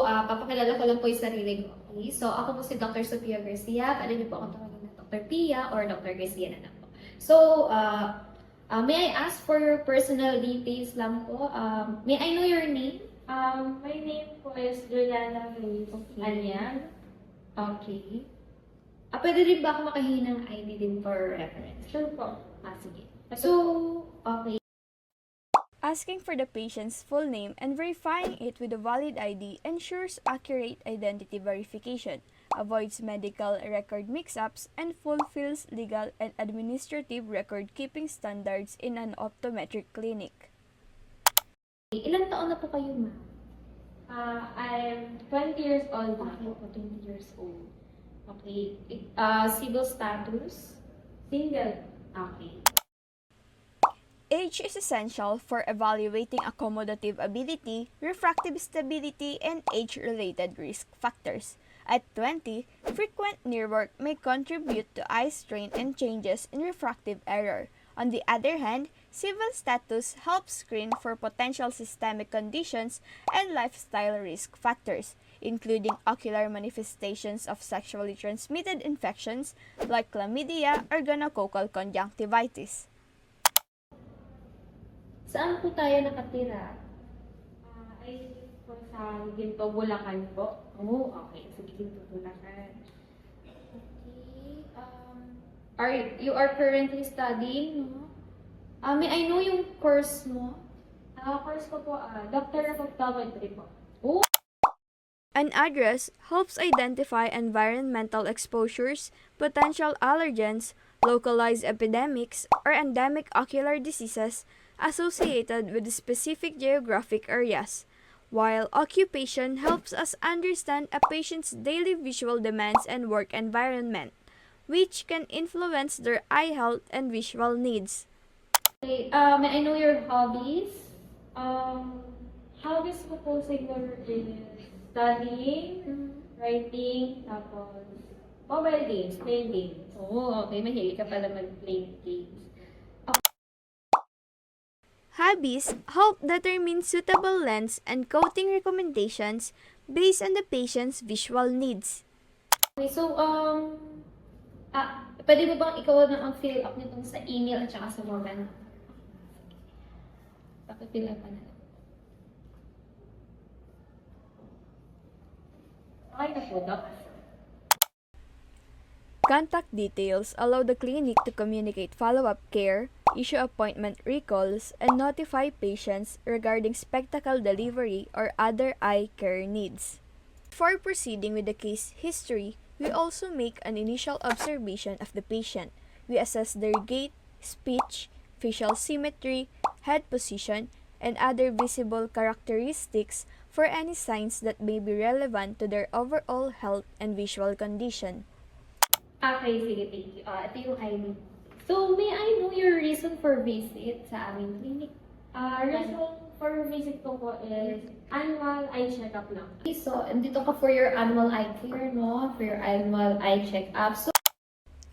Papakilala ko lang po yung sarili ko. Okay? So, ako po si Dr. Sofia Garcia. Pwede niyo po akong tawagin na Dr. Pia or Dr. Garcia na lang po. So, may I ask for your personal details lang po? May I know your name? My name po is Juliana Luis Anyang. Okay. Pwede rin ba ako makahingi ng ID din for reference? Sure po. Sige. So, okay. Asking for the patient's full name and verifying it with a valid ID ensures accurate identity verification, avoids medical record mix-ups, and fulfills legal and administrative record-keeping standards in an optometric clinic. Ilan taon na po kayo, ma'am? I'm 20 years old na. Okay po, 20 years old. Okay. Civil status? Single. Okay. Age is essential for evaluating accommodative ability, refractive stability, and age-related risk factors. At 20, frequent near work may contribute to eye strain and changes in refractive error. On the other hand, civil status helps screen for potential systemic conditions and lifestyle risk factors, including ocular manifestations of sexually transmitted infections like chlamydia or gonococcal conjunctivitis. Saan po tayo nakatira? Ay po sa Ginto, Bulacan po. Oh, okay. Sige, tutulakan. Okay. You are currently studying, no? May I know yung course mo? Course ko po, Doctor of Optometry po. Oh, An address helps identify environmental exposures, potential allergens, localized epidemics, or endemic ocular diseases associated with specific geographic areas, while occupation helps us understand a patient's daily visual demands and work environment, which can influence their eye health and visual needs. okay. May I know your hobbies? Hobbies ko po siguro is studying, writing, tapos mobile games, playing games. Oh, okay. Mahilig ka pala mag-play games. Hobbies help determine suitable lens and coating recommendations based on the patient's visual needs. Okay, so, pwede mo bang ikaw na ang fill up nitong sa email at saka sa mobile? Pakifill up na lang. Okay na po, Doc. Contact details allow the clinic to communicate follow-up care, issue appointment recalls, and notify patients regarding spectacle delivery or other eye care needs. Before proceeding with the case history, we also make an initial observation of the patient. We assess their gait, speech, facial symmetry, head position, and other visible characteristics for any signs that may be relevant to their overall health and visual condition. Okay, sige, thank you. Ito yung ID. So, may I know your reason for visit sa aming clinic? Reason for visit ko po is annual eye check-up lang. Okay, so, andito ka for your annual eye care, no? For your annual eye check-up. So,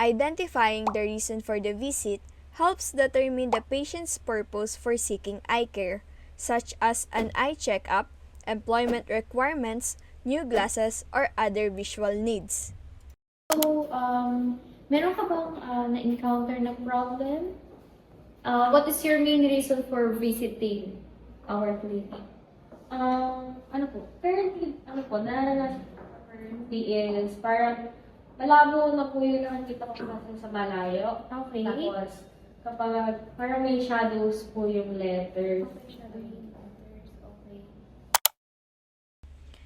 Identifying the reason for the visit helps determine the patient's purpose for seeking eye care, such as an eye checkup, employment requirements, new glasses, or other visual needs. meron ka bang na-encounter na problem? What is your main reason for visiting our clinic? Naranasan ko currently is parang malabo na po yung nakikita ko kasi sa malayo. Okay. Tapos, kapag parang may shadows po yung letter. Okay.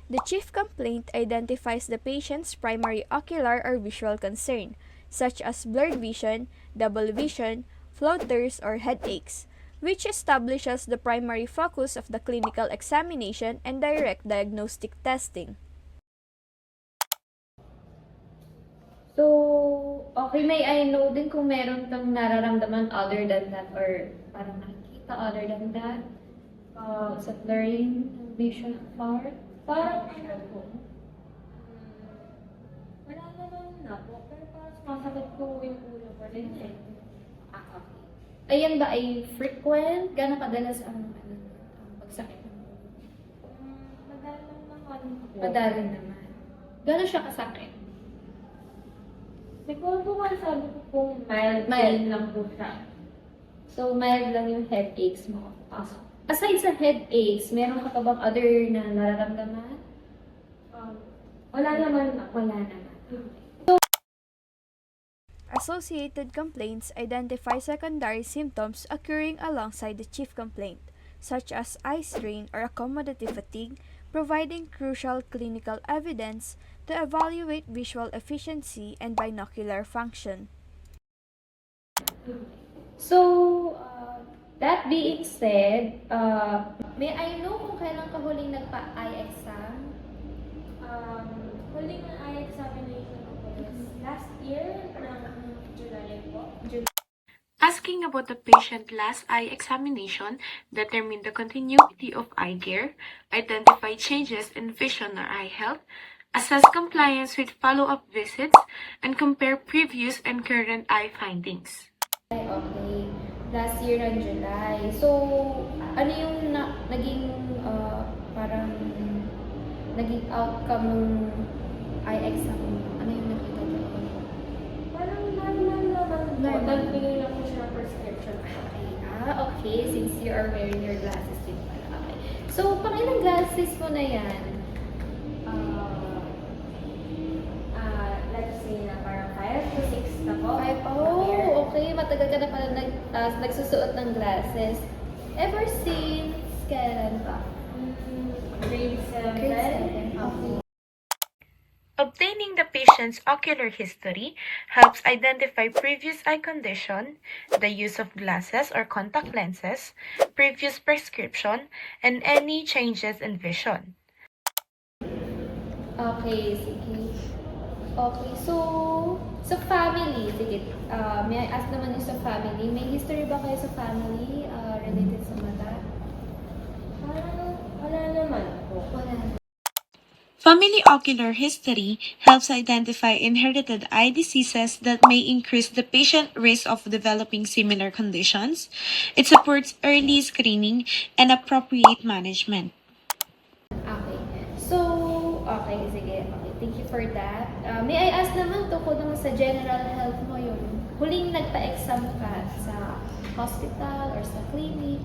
The chief complaint identifies the patient's primary ocular or visual concern, such as blurred vision, double vision, floaters, or headaches, which establishes the primary focus of the clinical examination and direct diagnostic testing. So, okay, may I know din kung meron kang nararamdaman other than that or parang nakikita other than that? Sa blurring vision part? Parang po, wala naman na po, pero parang sumasakit po yung ulo pa rin eh. Okay. Ayan ba ay frequent? Gano'ng kadalas ang pagsakit ng ulo? Madalang naman po. Madali naman. Gano'n siya kasakit? Siguro po nga sabi ko kung mild Mild. pain lang po siya. So, mild lang yung headaches mo. Aside sa headaches, meron ka pa bang other na nararamdaman? Wala naman na. Wala naman. Associated complaints identify secondary symptoms occurring alongside the chief complaint, such as eye strain or accommodative fatigue, providing crucial clinical evidence to evaluate visual efficiency and binocular function. So, that being said, may I know kung kailan ka huling nagpa-eye exam? Huling na eye examination ko po is last year ng July po. Asking about the patient last eye examination, determine the continuity of eye care, identify changes in vision or eye health, assess compliance with follow-up visits, and compare previous and current eye findings. Okay. Last year ng July. So, ano yung naging parang naging outcome ng eye exam mo? Ano yung nakita niyo? Parang normal naman po. Normal. Nagbigay lang po siya ng prescription. Okay. Okay. Since you are wearing your glasses din pala. Okay. So, pang ilang glasses mo na yan? Let's say na parang 5 to 6 na po. Okay. Matagal ka na pala nagsusuot ng glasses. Ever since kailan pa? Grade 7. Grade 7. Okay. Obtaining the patient's ocular history helps identify previous eye condition, the use of glasses or contact lenses, previous prescription, and any changes in vision. Okay, sige. Okay, so, sa family, sige, may I ask naman yung sa family, may history ba kayo sa family related sa mata? Parang wala naman po. Wala. Family ocular history helps identify inherited eye diseases that may increase the patient risk of developing similar conditions. It supports early screening and appropriate management. Okay. So, okay, sige. Okay, thank you for that. May I ask naman tungkol naman sa general health mo yung huling nagpa-exam ka sa hospital or sa clinic?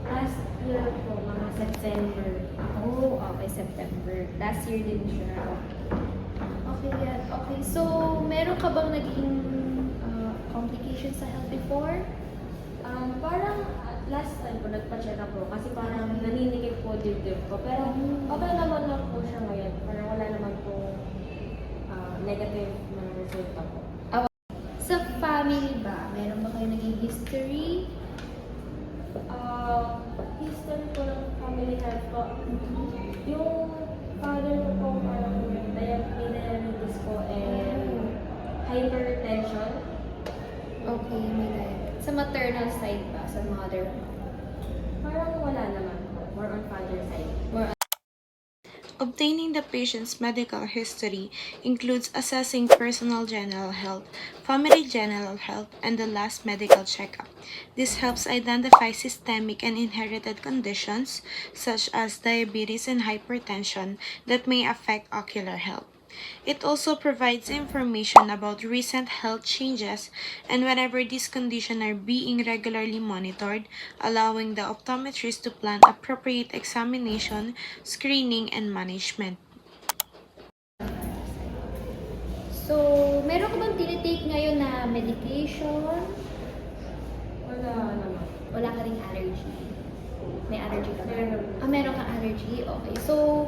Last year po, mga September. Oh, okay, September. Last year din siya. Okay, yan. Okay, so meron ka bang naging complications sa health before? Parang last time po nagpa-check up po kasi parang naninikip po dibdib ko. Pero okay naman lang po siya ngayon. Parang wala naman po negative na resulta po. Sa family ba? Meron ba kayo naging history? History po ng family health po. Yung father ko po parang may diabetes po and hypertension. Okay, may diabetes. Sa maternal side ba? Sa mother? Parang wala naman po. More on father side. Obtaining the patient's medical history includes assessing personal general health, family general health, and the last medical checkup. This helps identify systemic and inherited conditions such as diabetes and hypertension that may affect ocular health. It also provides information about recent health changes and whenever these conditions are being regularly monitored, allowing the optometrist to plan appropriate examination, screening, and management. So, meron ka bang tinitake ngayon na medication? Wala naman. Wala ka ring allergy? May allergy ka ba? Meron. Meron kang allergy? Okay. So,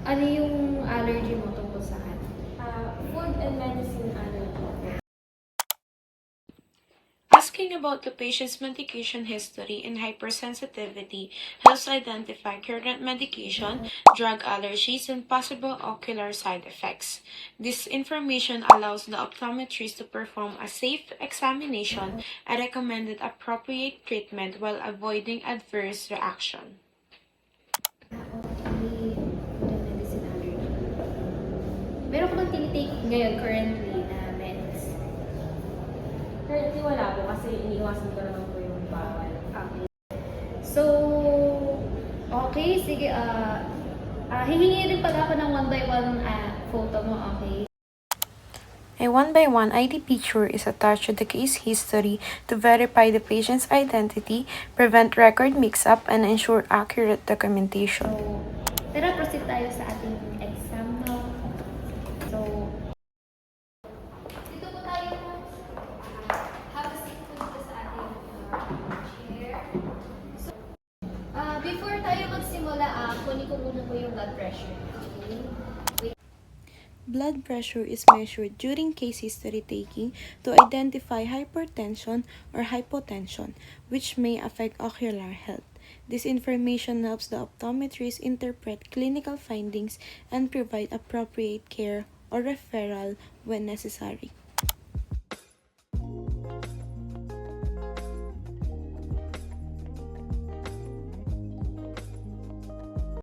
ano yung allergy mo tungkol saan? Food and medicine allergy. Asking about the patient's medication history and hypersensitivity helps identify current medication, drug allergies, and possible ocular side effects. This information allows the optometrist to perform a safe examination and recommended appropriate treatment while avoiding adverse reaction. Okay. Food and medicine allergy. Meron ka bang tinitake ngayon currently na meds? Currently wala po kasi iniiwasan ko naman po yung bawal. Okay. So, okay, sige, Hihingi rin pag ako ng one by one photo mo, okay? A one-by-one ID picture is attached to the case history to verify the patient's identity, prevent record mix-up, and ensure accurate documentation. So, tara proceed tayo sa ating exam now. So, dito po tayo have a seat po dito sa ating chair. So, before tayo magsimula, kunin ko muna po yung blood pressure. Okay? Blood pressure is measured during case history taking to identify hypertension or hypotension, which may affect ocular health. This information helps the optometrist interpret clinical findings and provide appropriate care or referral when necessary.